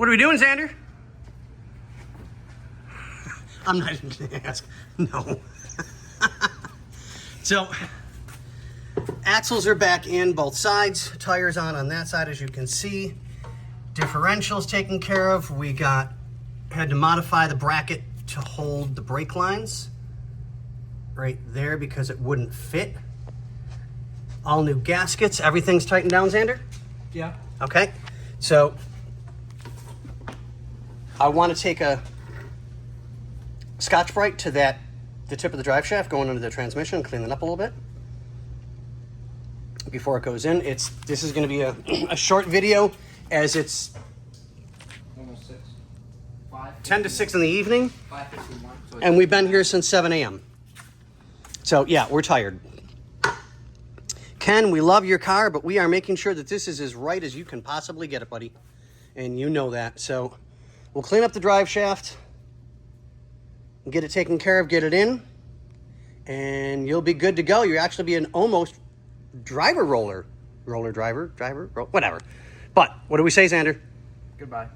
What are we doing, Xander? I'm not even gonna ask. No. So, axles are back in both sides. Tires on that side, as you can see. Differentials taken care of. We had to modify the bracket to hold the brake lines right there because it wouldn't fit. All new gaskets. Everything's tightened down, Xander? Yeah. Okay. So, I want to take a Scotch-Brite to the tip of the drive shaft going under the transmission and clean it up a little bit before it goes in. This is going to be a short video as it's Almost 6. 10 to 6 in the evening, 5:51. So and we've been here since 7 a.m. So yeah, we're tired. Ken, we love your car, but we are making sure that this is as right as you can possibly get it, buddy. And you know that. So we'll clean up the drive shaft, get it taken care of, get it in, and you'll be good to go. You'll actually be an almost driver whatever. But what do we say, Xander? Goodbye.